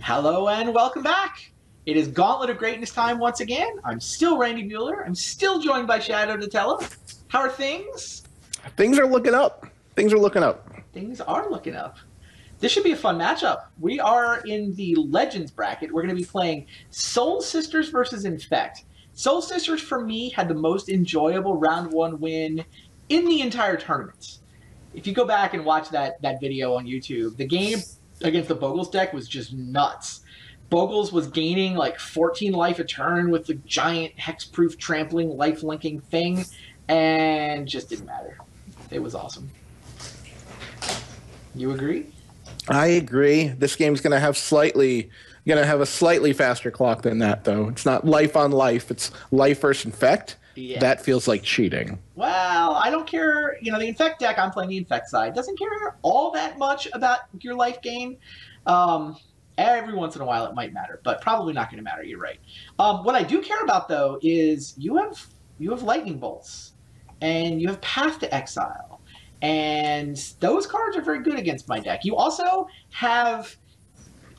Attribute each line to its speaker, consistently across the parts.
Speaker 1: Hello and welcome back. It is Gauntlet of Greatness time once again. I'm still Randy Bueller. I'm still joined by Shadow Nutella. How are things?
Speaker 2: Things are looking up. Things are looking up.
Speaker 1: Things are looking up. This should be a fun matchup. We are in the Legends bracket. We're going to be playing Soul Sisters versus Infect. Soul Sisters, for me, had the most enjoyable round one win in the entire tournament. If you go back and watch that video on YouTube, the game against the Bogles deck was just nuts. Bogles was gaining like 14 life a turn with the giant hexproof trampling life linking thing, and just didn't matter. It was awesome. You agree?
Speaker 2: I agree. This game's going to have a slightly faster clock than that, though. It's not life on life. It's life versus infect. Yeah. That feels like cheating.
Speaker 1: Well, I don't care. You know, the infect deck, I'm playing the infect side, doesn't care all that much about your life gain. Every once in a while it might matter, but probably not going to matter. You're right. What I do care about, though, is you have lightning bolts, and you have Path to Exile, and those cards are very good against my deck. You also have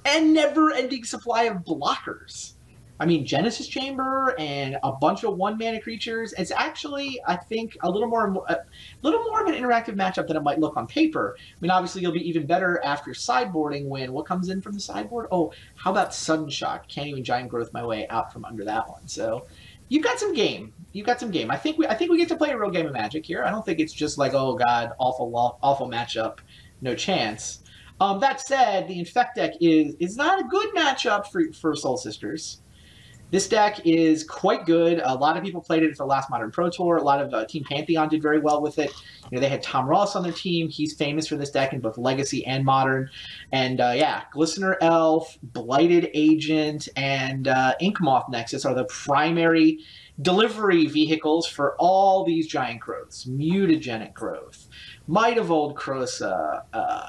Speaker 1: a never-ending supply of blockers. I mean, Genesis Chamber and a bunch of one-mana creatures. It's actually, I think, a little more of an interactive matchup than it might look on paper. I mean, obviously, you'll be even better after sideboarding when what comes in from the sideboard? Oh, how about Sudden Shock? Can't even Giant Growth my way out from under that one. So you've got some game. You've got some game. I think we get to play a real game of Magic here. I don't think it's just like, oh god, awful matchup, no chance. That said, the Infect deck is not a good matchup for Soul Sisters. This deck is quite good. A lot of people played it at the last Modern Pro Tour. A lot of Team Pantheon did very well with it. You know, they had Tom Ross on their team. He's famous for this deck in both Legacy and Modern. And yeah, Glistener Elf, Blighted Agent, and Inkmoth Nexus are the primary delivery vehicles for all these giant growths. Mutagenic growth, Might of Old Krosa.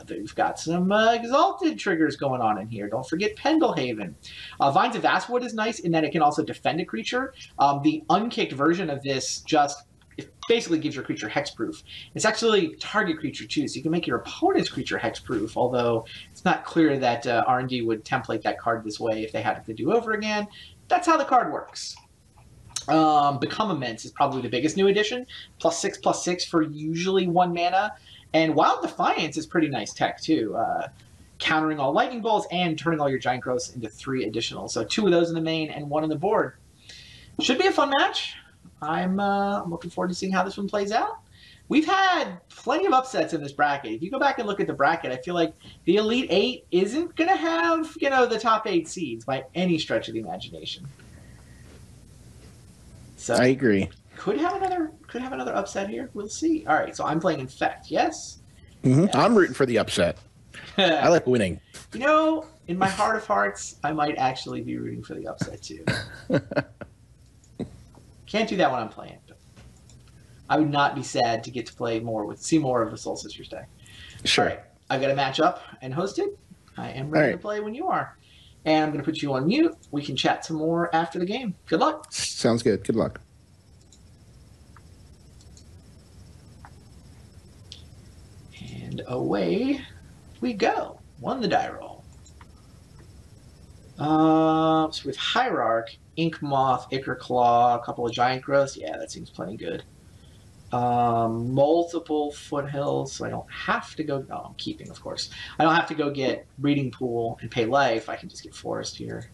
Speaker 1: They've got some Exalted triggers going on in here. Don't forget Pendelhaven. Vines of Vastwood is nice in that it can also defend a creature. The unkicked version of this it basically gives your creature hexproof. It's actually target creature too, so you can make your opponent's creature hexproof, although it's not clear that R&D would template that card this way if they had it to do over again. That's how the card works. Become Immense is probably the biggest new addition. +6/+6 for usually 1 mana. And Wild Defiance is pretty nice tech too. Countering all lightning bolts and turning all your giant growths into 3 additional. So 2 of those in the main and 1 on the board. Should be a fun match. I'm looking forward to seeing how this one plays out. We've had plenty of upsets in this bracket. If you go back and look at the bracket, I feel like the Elite 8 isn't going to have, you know, the top 8 seeds by any stretch of the imagination. So
Speaker 2: I agree.
Speaker 1: Could have another upset here. We'll see. All right, so I'm playing Infect. Yes.
Speaker 2: Mm-hmm.
Speaker 1: Yes.
Speaker 2: I'm rooting for the upset. I like winning.
Speaker 1: You know, in my heart of hearts, I might actually be rooting for the upset too. Can't do that when I'm playing. But I would not be sad to get to see more of the Soul Sisters deck.
Speaker 2: Sure.
Speaker 1: All right, I've got a match up and hosted. I am ready to play when you are. And I'm going to put you on mute. We can chat some more after the game. Good luck.
Speaker 2: Sounds good. Good luck.
Speaker 1: And away we go. Won the die roll. So with Hierarch, Inkmoth, Ichorclaw, a couple of giant growths. Yeah, that seems plenty good. Multiple foothills, so I don't have to go. Oh, I'm keeping, of course. I don't have to go get Breeding Pool and pay life. I can just get Forest here.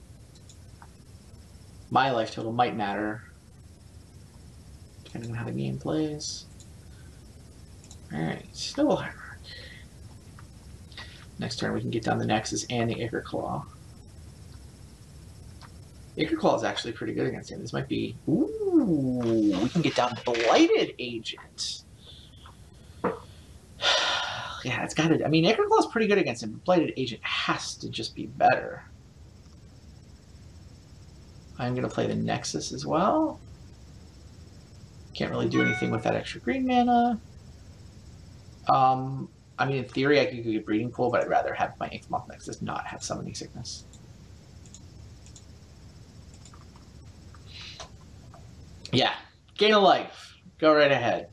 Speaker 1: My life total might matter, depending on how the game plays. Alright, still Hierarch. Next turn we can get down the Nexus and the Ichorclaw. Ichorclaw is actually pretty good against him. This might be... Ooh, we can get down Blighted Agent. Yeah, it's got to... I mean, Ichorclaw is pretty good against him, but Blighted Agent has to just be better. I'm going to play the Nexus as well. Can't really do anything with that extra green mana. I mean, in theory, I could get Breeding Pool, but I'd rather have my Inkmoth Nexus not have Summoning Sickness. Yeah, gain a life. Go right ahead.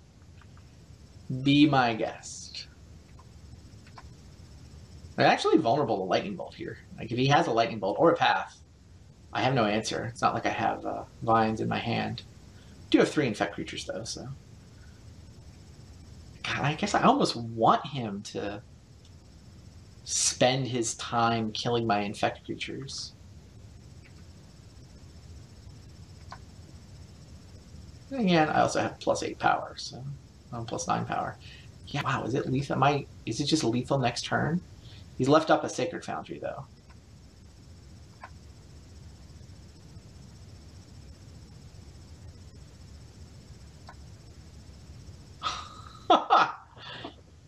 Speaker 1: Be my guest. I'm actually vulnerable to Lightning Bolt here. Like, if he has a Lightning Bolt or a Path, I have no answer. It's not like I have Vines in my hand. I do have 3 Infect creatures, though, so... God, I guess I almost want him to spend his time killing my Infect creatures. And again, I also have +8 power, so I'm +9 power. Yeah, wow, is it lethal? Is it just lethal next turn? He's left up a Sacred Foundry, though.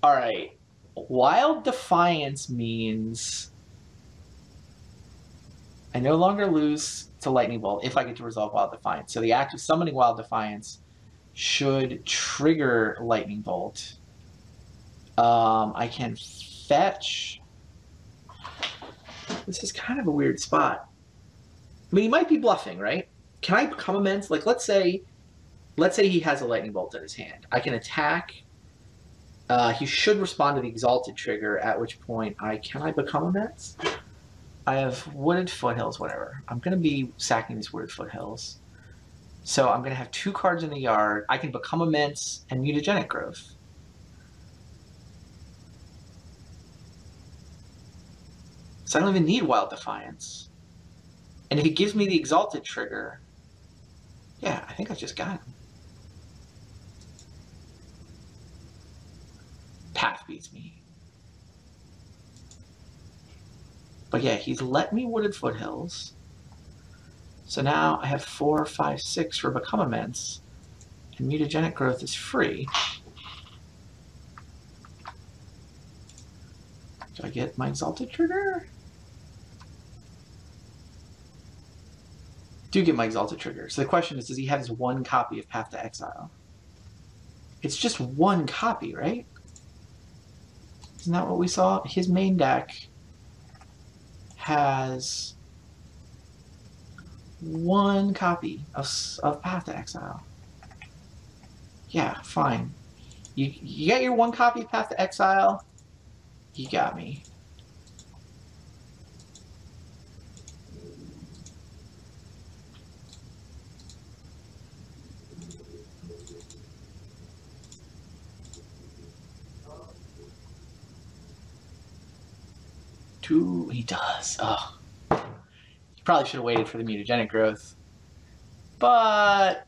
Speaker 1: Alright. Wild Defiance means I no longer lose to Lightning Bolt if I get to resolve Wild Defiance. So the act of summoning Wild Defiance should trigger Lightning Bolt. I can fetch. This is kind of a weird spot. I mean, he might be bluffing, right? Can I become immense? Like, let's say he has a Lightning Bolt in his hand. I can attack. He should respond to the Exalted trigger, at which point can I become immense? I have Wooded Foothills, whatever. I'm going to be sacking these Wooded Foothills. So I'm going to have 2 cards in the yard. I can become immense and Mutagenic Growth. So I don't even need Wild Defiance. And if he gives me the Exalted trigger, yeah, I think I just got him. Path beats me. But yeah, he's let me Wooded Foothills. So now I have 4, 5, 6 for Become Immense. And Mutagenic Growth is free. Do I get my Exalted trigger? Do get my Exalted trigger. So the question is, does he have his 1 copy of Path to Exile? It's just 1 copy, right? Isn't that what we saw? His main deck has 1 copy of Path to Exile. Yeah, fine. You got your 1 copy of Path to Exile? You got me. He does. Oh. He probably should have waited for the Mutagenic Growth. But,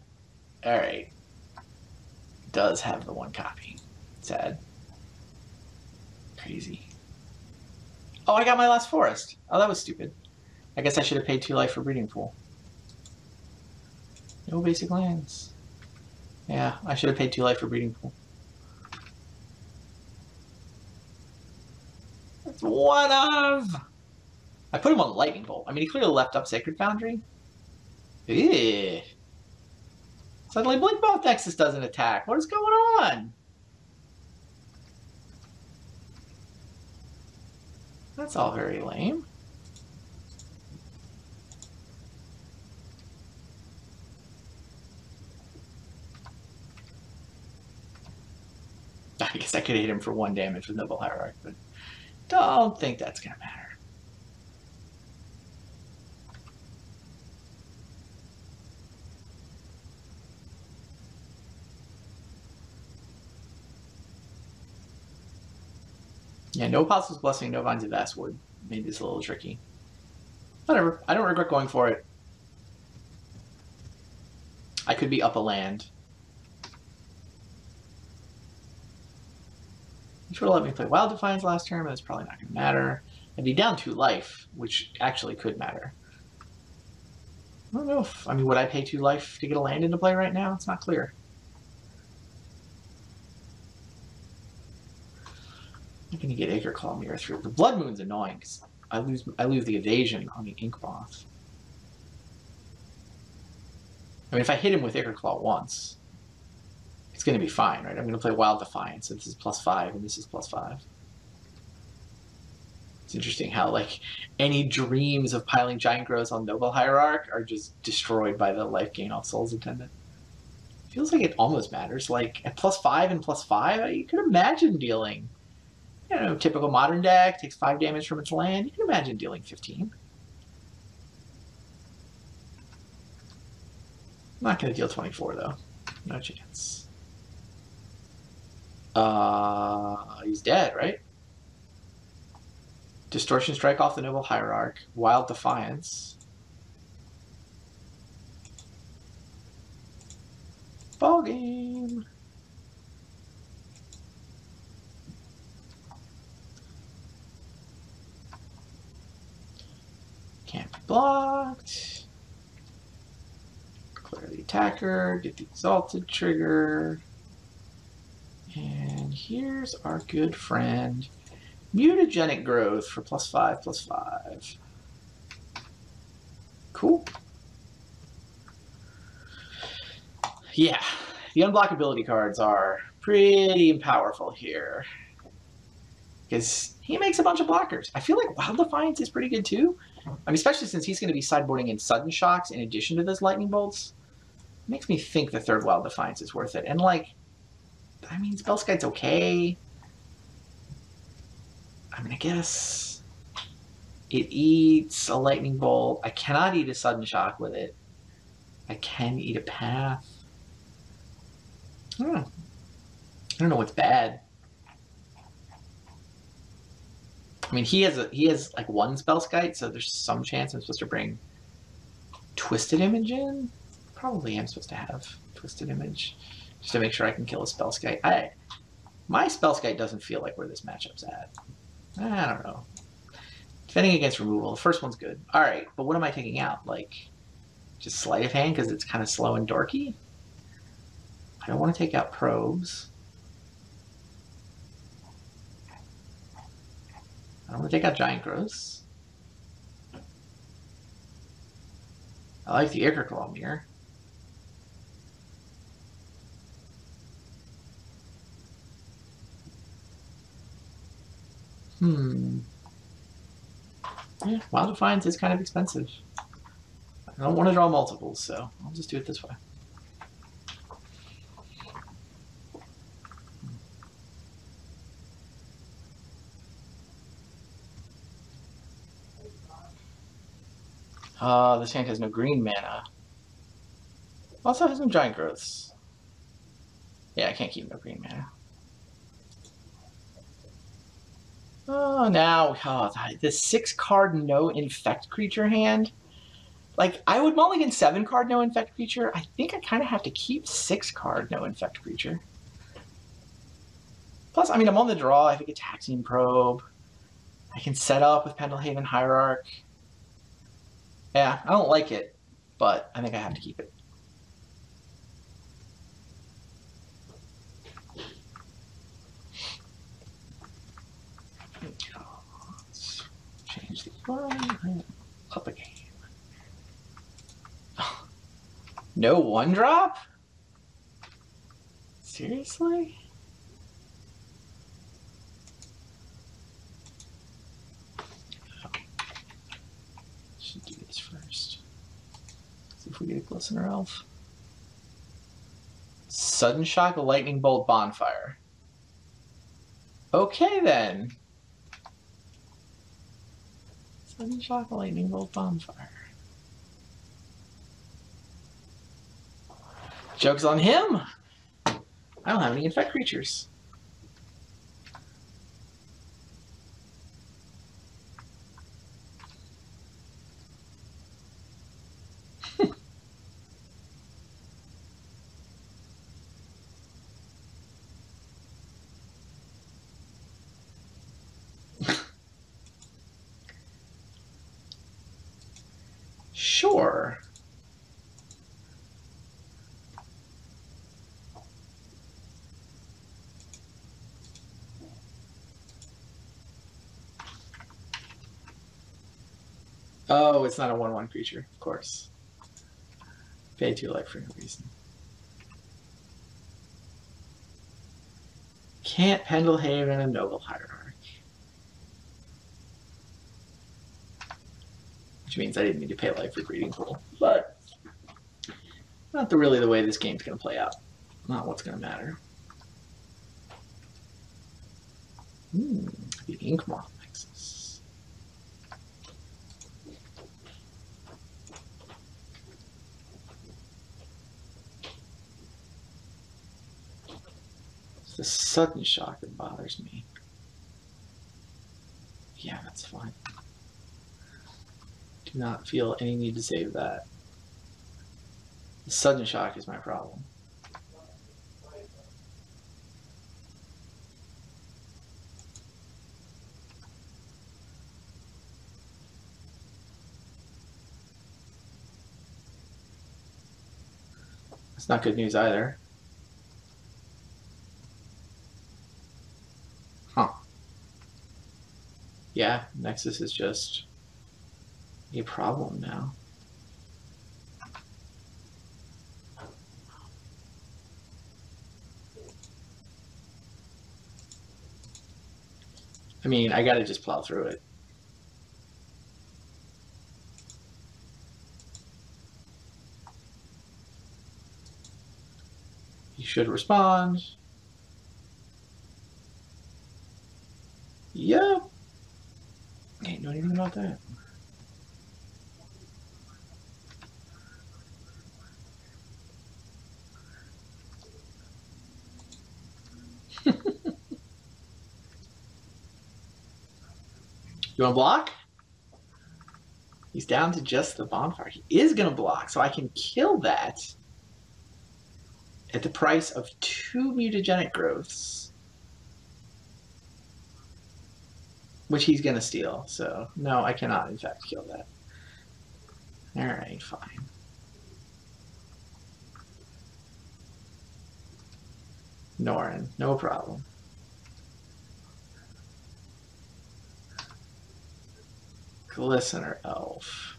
Speaker 1: alright. Does have the 1 copy. Sad. Crazy. Oh, I got my last forest. Oh, that was stupid. I guess I should have paid 2 life for Breeding Pool. No basic lands. Yeah, I should have paid 2 life for Breeding Pool. That's 1 of... I put him on Lightning Bolt. I mean, he clearly left up Sacred Foundry. Ew. Suddenly Blink Both Nexus doesn't attack. What is going on? That's all very lame. I guess I could hit him for 1 damage with Noble Hierarch, but don't think that's going to matter. Yeah, no Apostle's Blessing, no Vines of Vastwood. Made this a little tricky. Whatever. I don't regret going for it. I could be up a land. Which would let me play Wild Defiance last turn, but it's probably not going to matter. I'd be down 2 life, which actually could matter. I don't know if... I mean, would I pay 2 life to get a land into play right now? It's not clear. I'm going to get Acreclaw Mirror through. The Blood Moon's annoying because I lose the evasion on the Ink Moth. I mean, if I hit him with Acreclaw once, it's going to be fine, right? I'm going to play Wild Defiance, so this is +5, and this is +5. It's interesting how, like, any dreams of piling Giant Growths on Noble Hierarch are just destroyed by the life gain off Soul's Attendant. Feels like it almost matters. Like, at +5 and +5, you could imagine dealing You know, typical modern deck, takes 5 damage from its land. You can imagine dealing 15. I'm not going to deal 24, though. No chance. He's dead, right? Distortion Strike off the Noble Hierarch. Wild Defiance. Ball game. Can't be blocked. Clear the attacker. Get the Exalted trigger. And here's our good friend, Mutagenic Growth for +5/+5. Cool. Yeah, the unblockability cards are pretty powerful here. Because he makes a bunch of blockers. I feel like Wild Defiance is pretty good too. I mean, especially since he's going to be sideboarding in Sudden Shocks in addition to those Lightning Bolts. It makes me think the third Wild Defiance is worth it. And like, I mean, Spellskite's okay. I mean, I guess it eats a Lightning Bolt. I cannot eat a Sudden Shock with it. I can eat a Path. I don't know what's bad. I mean, he has like 1 Spellskite, so there's some chance I'm supposed to bring Twisted Image in. Probably am supposed to have Twisted Image just to make sure I can kill a Spellskite. My Spellskite doesn't feel like where this matchup's at. I don't know. Defending against removal, the first one's good. All right, but what am I taking out? Like, just Sleight of Hand because it's kind of slow and dorky? I don't want to take out Probes. I don't want to take out Giant Growths. I like the Ichor Claw Mirror. Yeah, Wild Defiance is kind of expensive. I don't want to draw multiples, so I'll just do it this way. This hand has no green mana. Also has some Giant Growths. Yeah, I can't keep no green mana. Oh, now, this 6-card no infect creature hand. Like, I would mulligan 7-card no infect creature. I think I kind of have to keep 6-card no infect creature. Plus, I mean, I'm on the draw. I think a Taxian Probe. I can set up with Pendelhaven Hierarch. Yeah, I don't like it, but I think I have to keep it. Let's change the one up a game. No 1-drop? Seriously? Should do this first. See if we get a Glistener Elf. Sudden Shock, a Lightning Bolt, Bonfire. Okay then. Sudden Shock, a Lightning Bolt, Bonfire. Joke's on him! I don't have any infect creatures. Sure. Oh, it's not a 1/1 creature, of course. Pay 2 life for no reason. Can't Pendelhaven a Noble Hierarch. Which means I didn't need to pay life for Breeding Pool. But not really the way this game's going to play out. Not what's going to matter. The Ink Moth Nexus. It's the sudden shock that bothers me. Yeah, that's fine. Do not feel any need to save that. The sudden shock is my problem. It's not good news either. Huh. Yeah, Nexus is just a problem now. I mean, I gotta just plow through it. He should respond. Yep. Ain't know anything about that. You want to block? He's down to just the bonfire. He is going to block, so I can kill that at the price of 2 mutagenic growths, which he's going to steal. So, no, I cannot, in fact, kill that. All right, fine. Norin, no problem. Glistener Elf.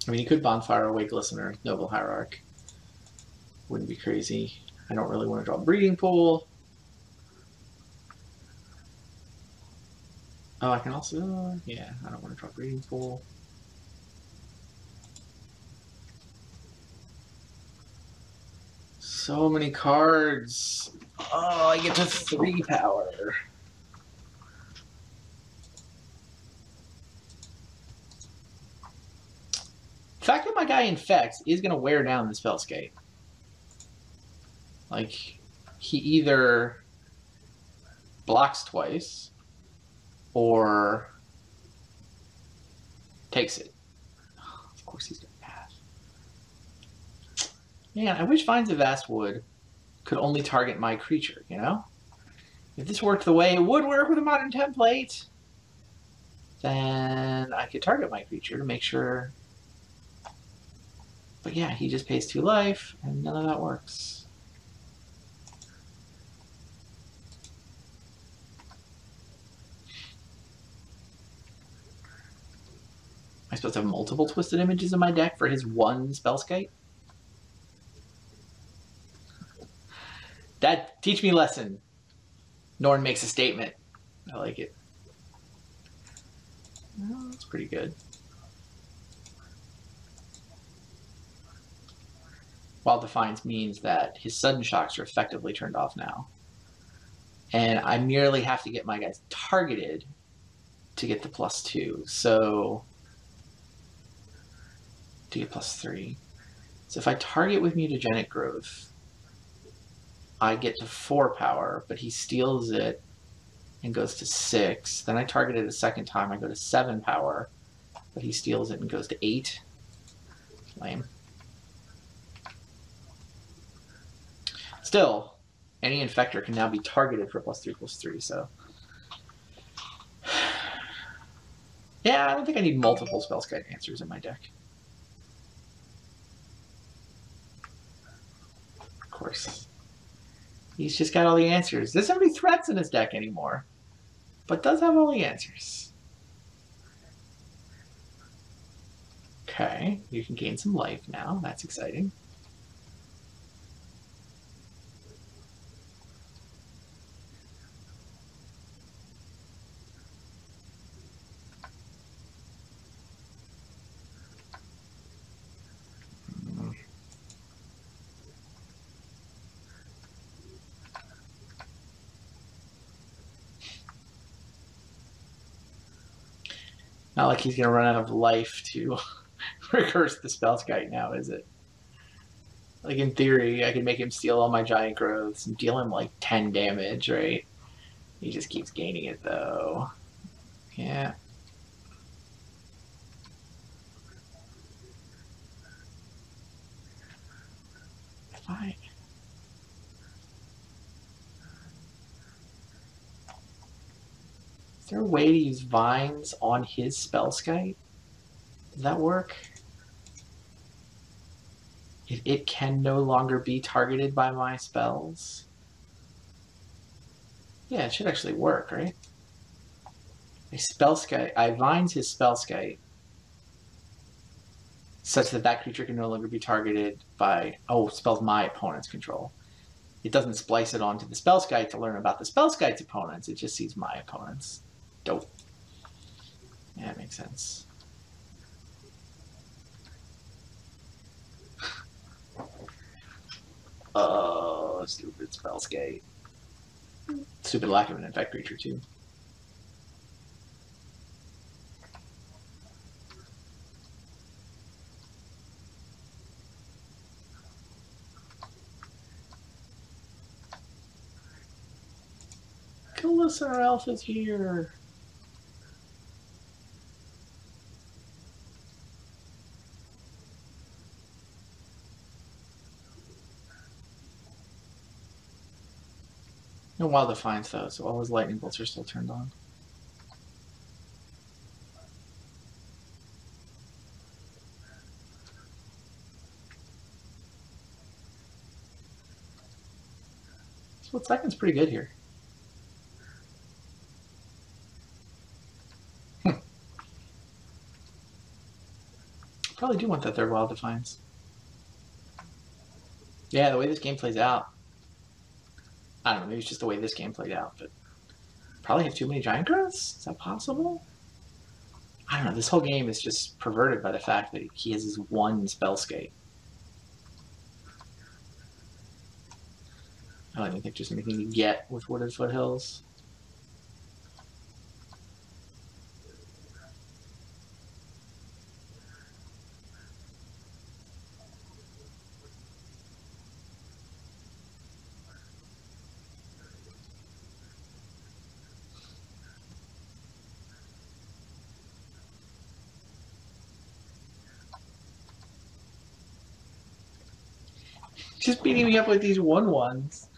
Speaker 1: I mean, he could Bonfire away Glistener, Noble Hierarch. Wouldn't be crazy. I don't really want to draw Breeding Pool. Oh, I can also... yeah, I don't want to draw Breeding Pool. So many cards. Oh, I get to 3 power. The fact that my guy infects is going to wear down the Spellscape. Like, he either blocks twice or takes it. Of course he's going to pass. Man, I wish Vines of Vastwood could only target my creature, you know? If this worked the way it would work with a modern template, then I could target my creature to make sure. But yeah, he just pays 2 life, and none of that works. Am I supposed to have multiple Twisted Images in my deck for his 1 Spellscape? That teach me lesson. Norn makes a statement. I like it. Well, that's pretty good. Wild Defiance means that his sudden shocks are effectively turned off now. And I merely have to get my guys targeted to get the +2. So, to get +3. So if I target with Mutagenic Growth, I get to 4 power, but he steals it and goes to 6. Then I target it a second time, I go to 7 power, but he steals it and goes to 8. Lame. Still, any Infector can now be targeted for +3/+3, so... yeah, I don't think I need multiple Spellscape answers in my deck. Of course. He's just got all the answers. Doesn't have any threats in his deck anymore, but does have all the answers. Okay, you can gain some life now. That's exciting. Not like he's gonna run out of life to recurse the Spellskite now, is it? Like in theory, I could make him steal all my giant growths and deal him like 10 damage, right? He just keeps gaining it though. Yeah. Fine. Is there a way to use vines on his Spellskite? Does that work? If it can no longer be targeted by my spells? Yeah, it should actually work, right? A Spellskite, I vines his Spellskite such that that creature can no longer be targeted by, spells my opponent's control. It doesn't splice it onto the Spellskite to learn about the Spellskite's opponents, it just sees my opponents. Dope. Yeah, that makes sense. Oh, stupid Spellskite. Stupid lack of an infect creature, too. Kalisar Elf is here. No Wild Defiance, though, so all his lightning bolts are still turned on. Split Second's pretty good here. Probably do want that third Wild Defiance. Yeah, the way this game plays out. I don't know, maybe it's just the way this game played out, but probably have too many Giant Growths? Is that possible? I don't know, this whole game is just perverted by the fact that he has his one Spellskite. I don't even think there's anything to get with Wooded Foothills. Just beating me up with these 1/1s,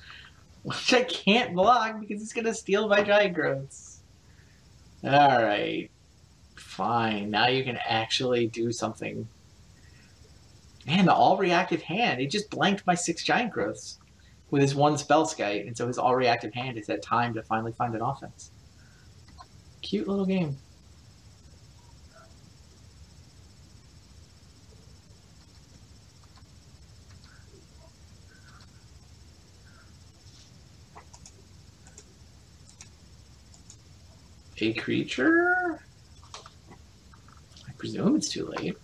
Speaker 1: which I can't block because it's going to steal my Giant Growths. Alright. Fine. Now you can actually do something. Man, the all-reactive hand. He just blanked my 6 Giant Growths with his one Spellskite, and so his all-reactive hand has had time to finally find an offense. Cute little game. A creature? I presume it's too late.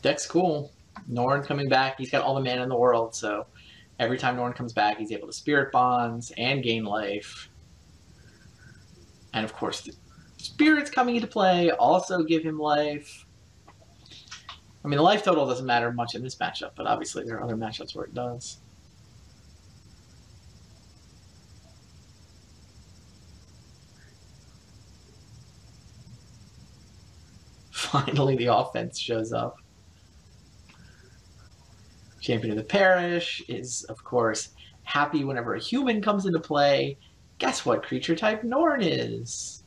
Speaker 1: Deck's cool. Norn coming back. He's got all the mana in the world, so every time Norn comes back, he's able to Spirit Bonds and gain life. And of course, the Spirits coming into play also give him life. I mean, the life total doesn't matter much in this matchup, but obviously there are other matchups where it does. Finally, the offense shows up. Champion of the Parish is, of course, happy whenever a human comes into play. Guess what creature type Norn is?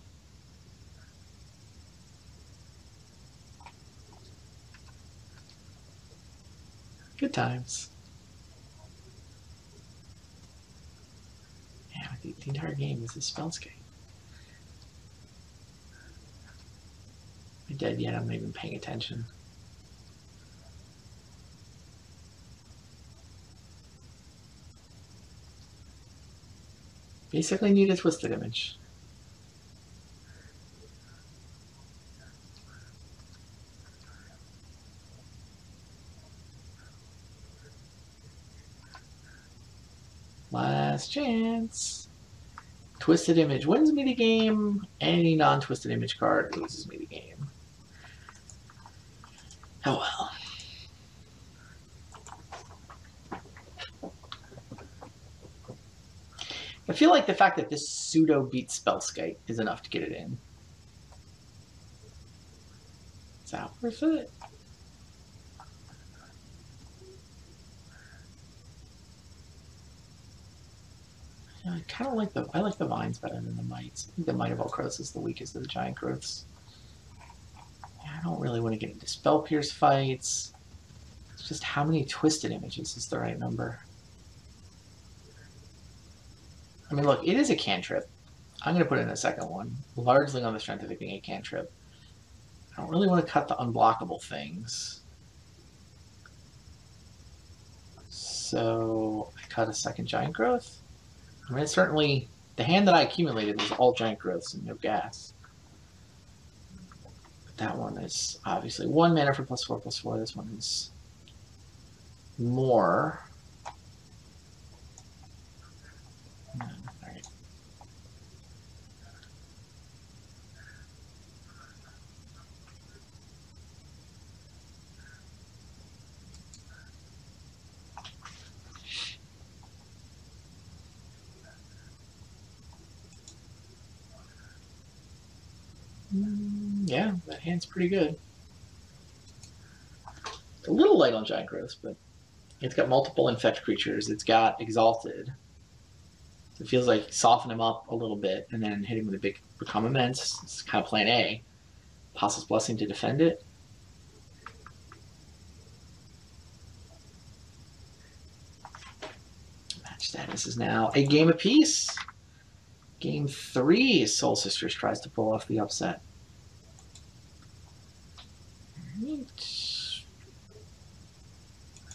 Speaker 1: Good times. Yeah, the entire game is a spellscape. Am I dead yet? I'm not even paying attention. Basically need a Twisted Image. Last chance. Twisted Image wins me the game. Any non-Twisted Image card loses me the game. Oh well. I feel like the fact that this pseudo beats Spellskite is enough to get it in. Is that worth it? I kind of like I like the Vines better than the Mites. I think the Might of Ulcros is the weakest of the Giant Growths. Yeah, I don't really want to get into Spell Pierce fights. It's just how many Twisted Images is the right number? I mean, look, it is a cantrip. I'm going to put in a second one, largely on the strength of it being a cantrip. I don't really want to cut the unblockable things. So I cut a second Giant Growth. I mean, it's certainly, the hand that I accumulated was all Giant Growths and no gas. But that one is obviously 1 mana for +4/+4. This one is more. Alright. Yeah, that hand's pretty good. It's a little light on Giant Growths, but it's got multiple infect creatures. It's got Exalted. So it feels like soften him up a little bit and then hit him with a big Become Immense. It's kind of plan A. Apostle's Blessing to defend it. Match status is now a game apiece. Game 3, Soul Sisters tries to pull off the upset. Right.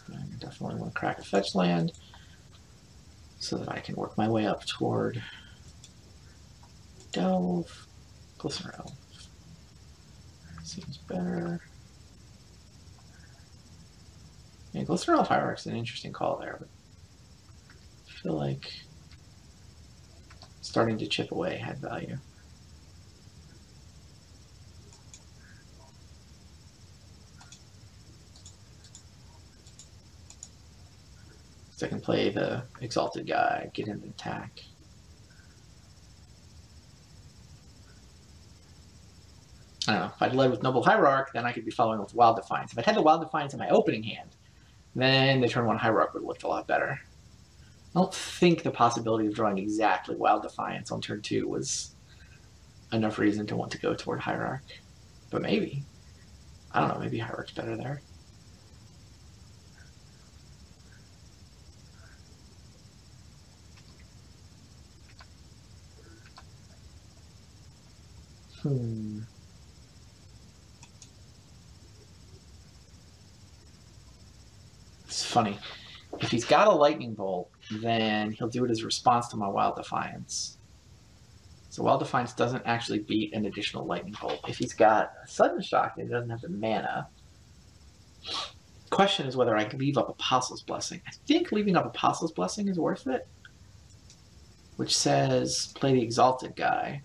Speaker 1: I definitely want to crack a fetch land so that I can work my way up toward Delve. Glistener Elf. Seems better. Yeah, Glistener Elf Hierarch's an interesting call there, but I feel like starting to chip away had value. So I can play the Exalted guy, get him to attack. I don't know, if I'd led with Noble Hierarch, then I could be following with Wild Defiance. If I had the Wild Defiance in my opening hand, then the turn 1 Hierarch would have looked a lot better. I don't think the possibility of drawing exactly Wild Defiance on turn 2 was enough reason to want to go toward Hierarch. But maybe. I don't know, maybe Hierarch's better there. It's funny. If he's got a Lightning Bolt, then he'll do it as a response to my Wild Defiance. So Wild Defiance doesn't actually beat an additional Lightning Bolt. If he's got a Sudden Shock and he doesn't have the mana, question is whether I can leave up Apostle's Blessing. I think leaving up Apostle's Blessing is worth it, which says play the Exalted guy.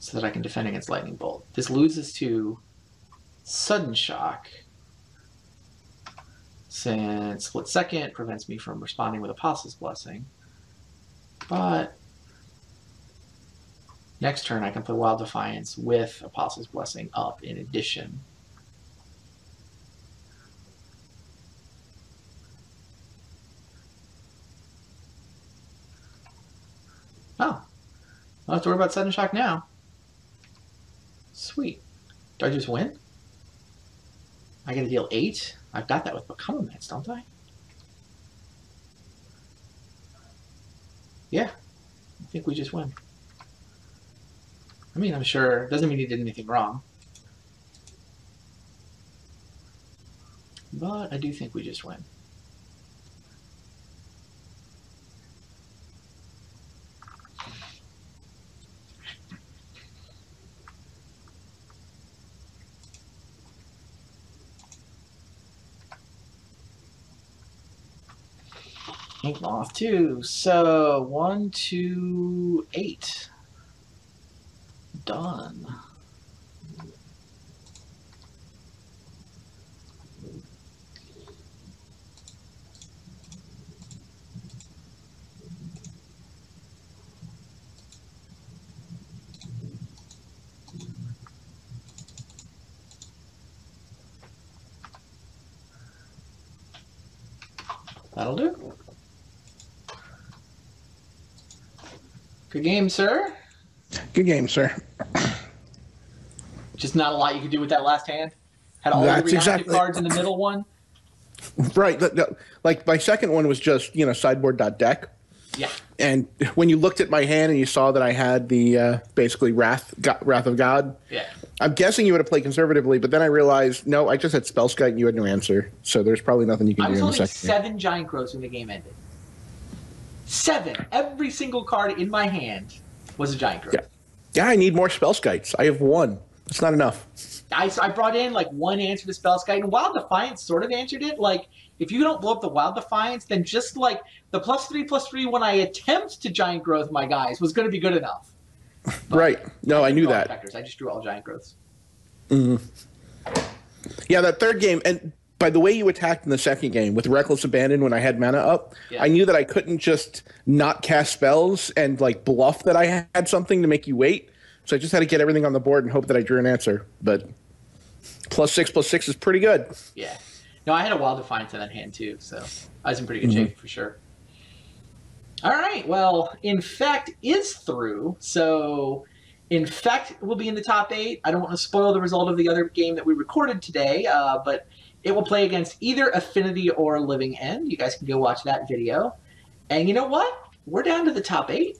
Speaker 1: So that I can defend against Lightning Bolt. This loses to Sudden Shock, since Split Second prevents me from responding with Apostle's Blessing. But Next turn, I can play Wild Defiance with Apostle's Blessing up in addition. Oh. I don't have to worry about Sudden Shock now. Sweet. Do I just win? I get to deal 8? I've got that with Become Immense, don't I? Yeah. I think we just win. I mean, I'm sure. It doesn't mean he did anything wrong. But I do think we just win. Ink Moth 2. So 1, 2, 8. Done. That'll do. Good game, sir.
Speaker 2: Good game, sir.
Speaker 1: Just not a lot you could do with that last hand. Had all
Speaker 2: That's
Speaker 1: the reactive
Speaker 2: exactly
Speaker 1: cards in the middle one.
Speaker 2: Right. Like my second one was just, sideboard.deck.
Speaker 1: Yeah.
Speaker 2: And when you looked at my hand and you saw that I had the basically Wrath of God,
Speaker 1: Yeah.
Speaker 2: I'm guessing you would have played conservatively, but then I realized, no, I just had Spellskite and you had no answer. So there's probably nothing you can
Speaker 1: I
Speaker 2: do
Speaker 1: was
Speaker 2: in the
Speaker 1: holding
Speaker 2: second game.
Speaker 1: 7 Giant Growths when the game ended. 7. Every single card in my hand was a Giant Growth.
Speaker 2: Yeah, I need more Spellskites. I have 1. That's not enough.
Speaker 1: I brought in like 1 answer to Spellskite, and Wild Defiance sort of answered it. Like, if you don't blow up the Wild Defiance, then just like the +3/+3 when I attempt to Giant Growth my guys was going to be good enough. But
Speaker 2: Right. No, I knew
Speaker 1: all
Speaker 2: that.
Speaker 1: Vectors. I just drew all Giant Growths.
Speaker 2: Yeah, that third game, and by the way you attacked in the second game with Reckless Abandon when I had mana up,
Speaker 1: Yeah.
Speaker 2: I knew that I couldn't just not cast spells and like bluff that I had something to make you wait. So I just had to get everything on the board and hope that I drew an answer. But +6/+6 is pretty good.
Speaker 1: Yeah. No, I had a Wild Defiance in that hand too, so I was in pretty good shape for sure. All right. Well, Infect is through, so Infect will be in the top 8. I don't want to spoil the result of the other game that we recorded today, but it will play against either Affinity or Living End. You guys can go watch that video. And you know what? We're down to the top 8.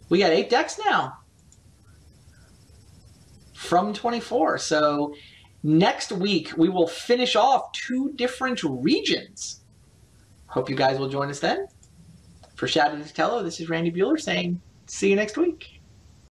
Speaker 1: We got 8 decks now from 24. So next week, we will finish off 2 different regions. Hope you guys will join us then. For Shadow Destello, this is Randy Bueller saying, see you next week.